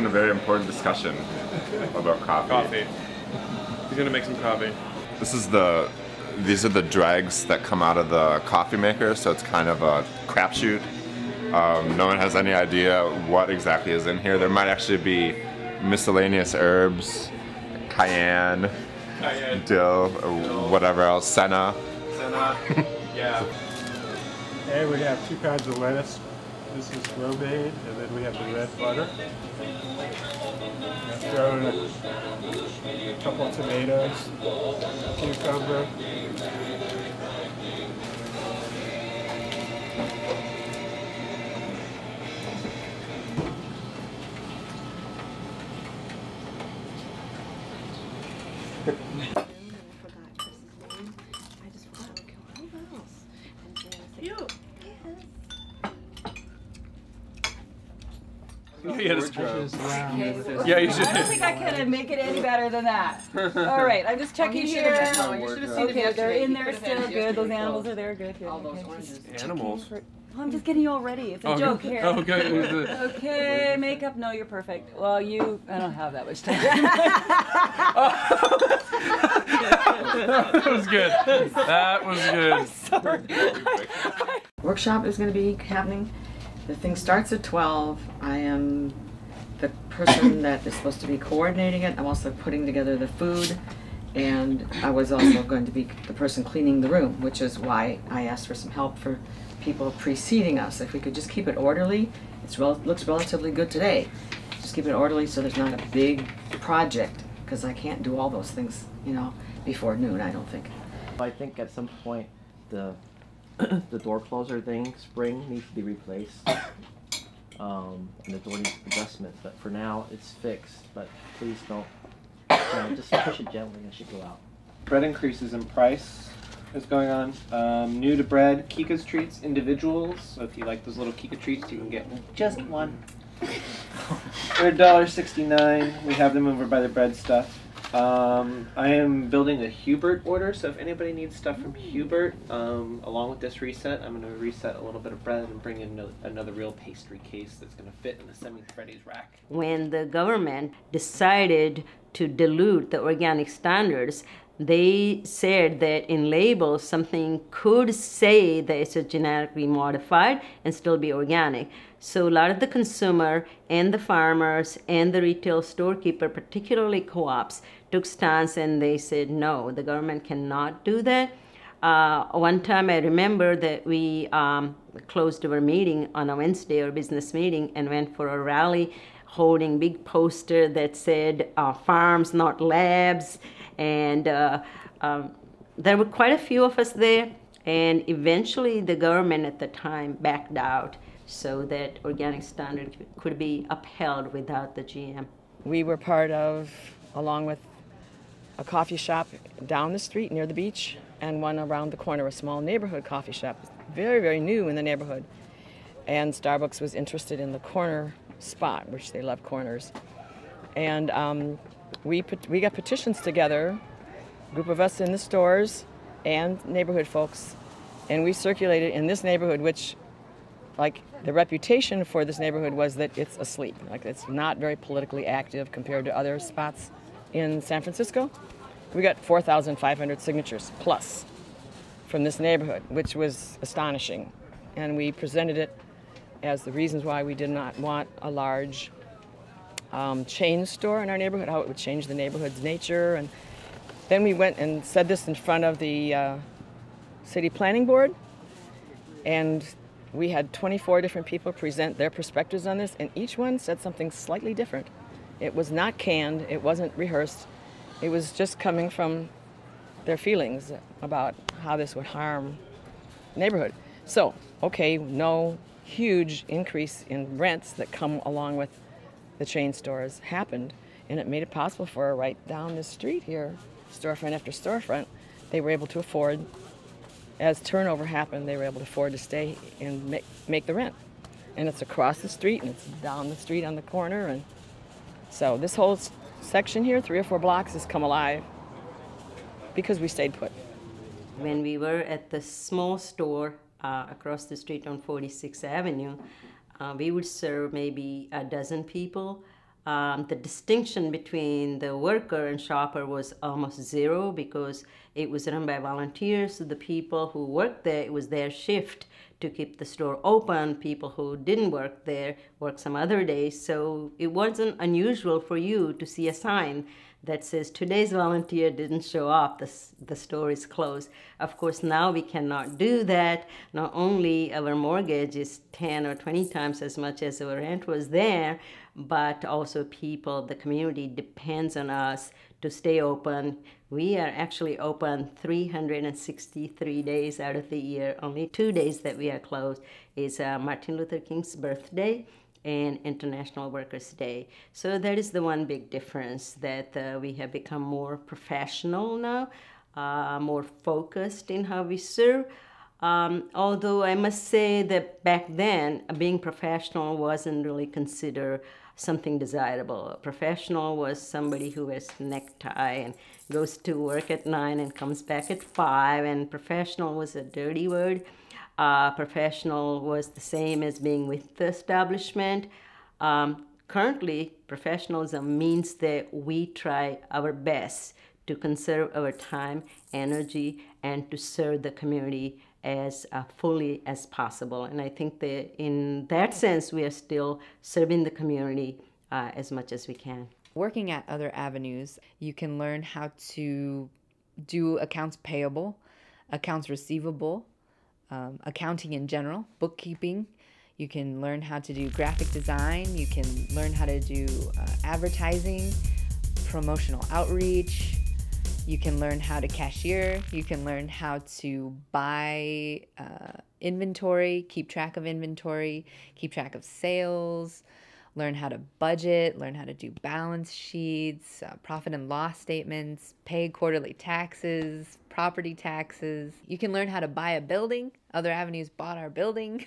a very important discussion about coffee. Coffee. He's gonna make some coffee. These are the dregs that come out of the coffee maker, so it's kind of a crapshoot. No one has any idea what exactly is in here. There might actually be miscellaneous herbs, cayenne, dill, or whatever else, senna. Yeah. Okay, we have 2 kinds of lettuce. This is romaine, and then we have the red butter. Now throw in a couple of tomatoes, cucumber. Yeah, you should. I don't think I can make it any better than that. All right, I'm just checking here. Okay, they're in there still. Good. Those animals are there. Good. Good. All those oranges. Animals. Well, I'm just getting you all ready. It's a joke here. Oh, good. Okay, makeup. No, you're perfect. Well, I don't have that much time. That was good. That was good. Workshop is going to be happening. The thing starts at 12. I am the person that is supposed to be coordinating it. I'm also putting together the food, and I was also going to be the person cleaning the room, which is why I asked for some help for people preceding us. If we could just keep it orderly, it looks relatively good today. Just keep it orderly so there's not a big project, because I can't do all those things, you know, before noon, I don't think. I think at some point the door closer thing, spring, needs to be replaced. And the door needs adjustment, but for now it's fixed. But please don't, just push it gently as you go out. Bread increases in price is going on. New to bread, Kika's treats, individuals. So if you like those little Kika treats, you can get just one. They're $1.69. We have them over by the bread stuff. I am building a Hubert order, so if anybody needs stuff from Hubert, along with this reset, I'm going to reset a little bit of bread and bring in another real pastry case that's going to fit in the semi-Freddy's rack. When the government decided to dilute the organic standards, they said that in labels something could say that it's a genetically modified and still be organic. So a lot of the consumer and the farmers and the retail storekeeper, particularly co-ops, took stance and they said no, the government cannot do that. One time I remember that we closed our meeting on a Wednesday, our business meeting, and went for a rally holding big poster that said farms, not labs. And there were quite a few of us there, and eventually the government at the time backed out so that organic standard could be upheld without the GM. We were part of, along with a coffee shop down the street near the beach and one around the corner, a small neighborhood coffee shop, very, very new in the neighborhood. And Starbucks was interested in the corner spot, which they love corners. And we got petitions together, a group of us in the stores and neighborhood folks, and we circulated in this neighborhood, which, like, the reputation for this neighborhood was that it's asleep. Like, it's not very politically active compared to other spots in San Francisco. We got 4,500 signatures plus from this neighborhood, which was astonishing. And we presented it as the reasons why we did not want a large chain store in our neighborhood, how it would change the neighborhood's nature. And then we went and said this in front of the city planning board, and we had 24 different people present their perspectives on this, and each one said something slightly different. It was not canned, it wasn't rehearsed, it was just coming from their feelings about how this would harm the neighborhood. So, okay, no huge increase in rents that come along with the chain stores happened, and it made it possible for right down the street here, storefront after storefront, they were able to afford, as turnover happened, they were able to afford to stay and make the rent. And it's across the street, and it's down the street on the corner, and so this whole section here, 3 or 4 blocks, has come alive because we stayed put. When we were at the small store across the street on 46th Avenue, we would serve maybe a dozen people. The distinction between the worker and shopper was almost zero because it was run by volunteers. So the people who worked there, it was their shift to keep the store open. People who didn't work there worked some other days. So it wasn't unusual for you to see a sign that says today's volunteer didn't show up, the store is closed. Of course, now we cannot do that. Not only our mortgage is 10 or 20 times as much as our rent was there, but also people, the community depends on us to stay open. We are actually open 363 days out of the year. Only 2 days that we are closed is Martin Luther King's birthday and International Workers' Day. So that is the one big difference, that we have become more professional now, more focused in how we serve. Although I must say that back then, being professional wasn't really considered something desirable. A professional was somebody who wears a necktie and goes to work at 9 and comes back at 5, and professional was a dirty word. Professional was the same as being with the establishment. Currently, professionalism means that we try our best to conserve our time, energy, and to serve the community as fully as possible. And I think that in that sense, we are still serving the community as much as we can. Working at other avenues, you can learn how to do accounts payable, accounts receivable, accounting in general, bookkeeping. You can learn how to do graphic design. You can learn how to do advertising, promotional outreach. You can learn how to cashier. You can learn how to buy inventory, keep track of inventory, keep track of sales, learn how to budget, learn how to do balance sheets, profit and loss statements, pay quarterly taxes, property taxes. You can learn how to buy a building. Other avenues bought our building.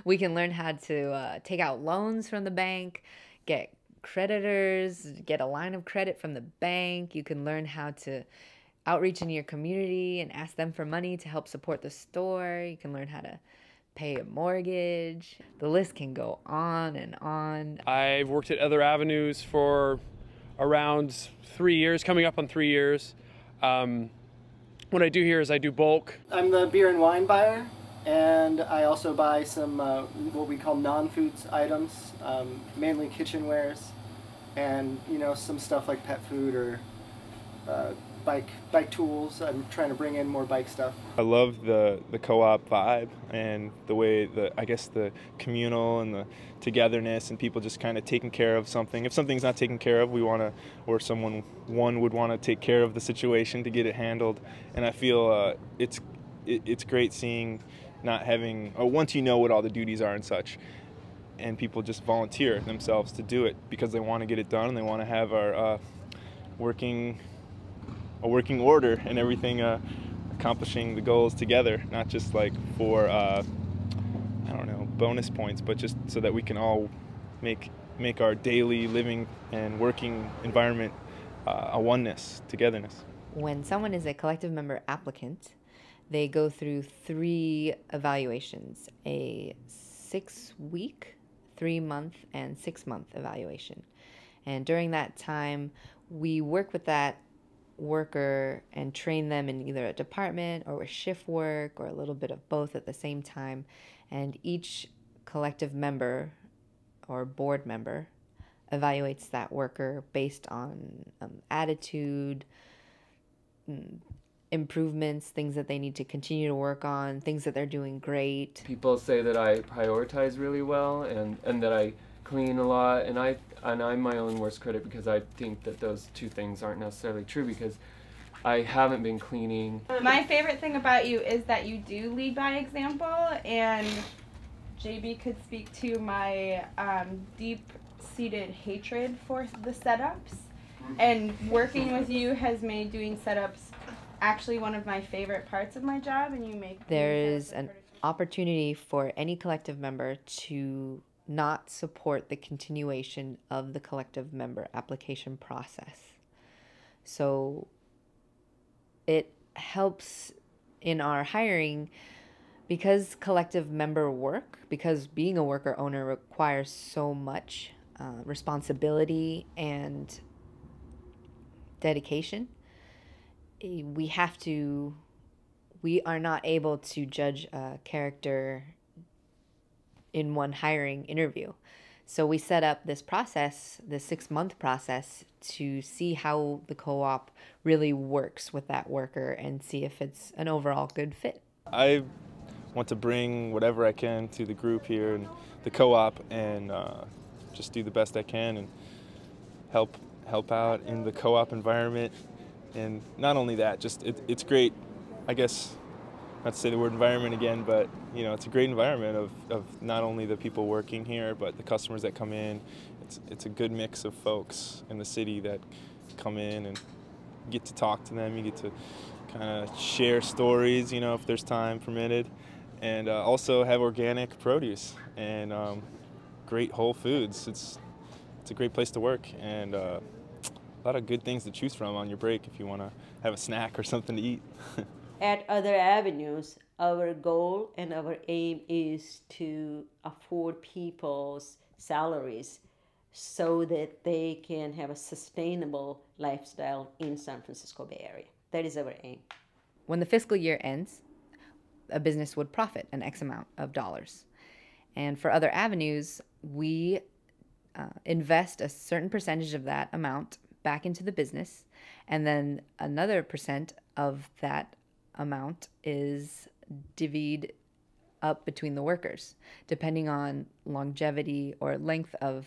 We can learn how to take out loans from the bank, get creditors, get a line of credit from the bank. You can learn how to outreach in your community and ask them for money to help support the store. You can learn how to pay a mortgage. The list can go on and on. I've worked at other avenues for around 3 years, coming up on 3 years. What I do here is I do bulk. I'm the beer and wine buyer, and I also buy some what we call non-foods items, mainly kitchenwares, and some stuff like pet food or bike tools. I'm trying to bring in more bike stuff. I love the co-op vibe and the way I guess the communal and the togetherness and people just kind of taking care of something. If something's not taken care of, we want to, or one would want to take care of the situation to get it handled. And I feel it's great seeing not having, or once you know what all the duties are and such, and people just volunteer themselves to do it because they want to get it done and they want to have our working order and everything, accomplishing the goals together, not just like for I don't know, bonus points, but just so that we can all make our daily living and working environment a oneness, togetherness. When someone is a collective member applicant, they go through 3 evaluations: a 6-week, 3-month, and 6-month evaluation. And during that time, we work with that worker and train them in either a department or with shift work or a little bit of both at the same time. And each collective member or board member evaluates that worker based on attitude, improvements, things that they need to continue to work on, things that they're doing great. People say that I prioritize really well and that I clean a lot, and I'm my own worst critic because I think that those 2 things aren't necessarily true because I haven't been cleaning. My favorite thing about you is that you do lead by example, and JB could speak to my deep-seated hatred for the setups, and working with you has made doing setups actually one of my favorite parts of my job, and you make there is an opportunity for any collective member to not support the continuation of the collective member application process. So it helps in our hiring because collective member work, because being a worker owner requires so much responsibility and dedication. We are not able to judge a character in one hiring interview. So we set up this process, this 6-month process, to see how the co-op really works with that worker and see if it's an overall good fit. I want to bring whatever I can to the group here and the co-op, and just do the best I can and help out in the co-op environment. And not only that, just it's great, I guess, not to say the word environment again, but you know, it's a great environment of not only the people working here, but the customers that come in. It's a good mix of folks in the city that come in, and you get to talk to them. You get to kind of share stories, you know, if there's time permitted, and also have organic produce and great whole foods. It's a great place to work, and a lot of good things to choose from on your break if you want to have a snack or something to eat. At Other Avenues, our goal and our aim is to afford people's salaries so that they can have a sustainable lifestyle in San Francisco Bay Area. That is our aim. When the fiscal year ends, a business would profit an X amount of dollars. And for Other Avenues, we invest a certain percentage of that amount back into the business, and then another percent of that amount is divvied up between the workers, depending on longevity or length of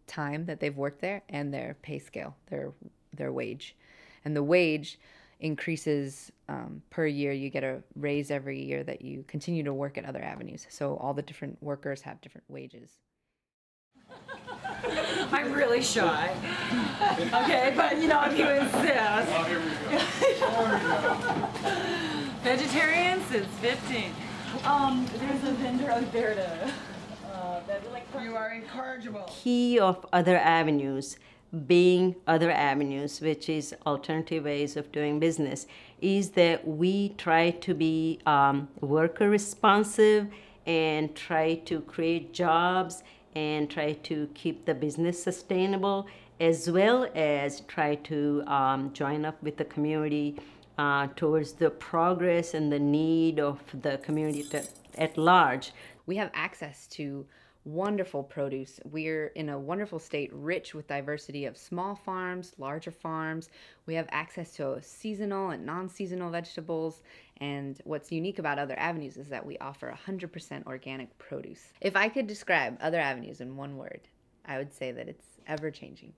time that they've worked there and their pay scale, their wage. And the wage increases per year. You get a raise every year that you continue to work at Other Avenues. So all the different workers have different wages. I'm really shy. Okay, but you know, if he was vegetarians, it's 15. There's a vendor out there to you are incorrigible. Key of Other Avenues, being Other Avenues, which is alternative ways of doing business, is that we try to be worker responsive and try to create jobs and try to keep the business sustainable, as well as try to join up with the community towards the progress and the need of the community at large. We have access to wonderful produce. We're in a wonderful state, rich with diversity of small farms, larger farms. We have access to seasonal and non-seasonal vegetables. And what's unique about Other Avenues is that we offer 100% organic produce. If I could describe Other Avenues in one word, I would say that it's ever-changing.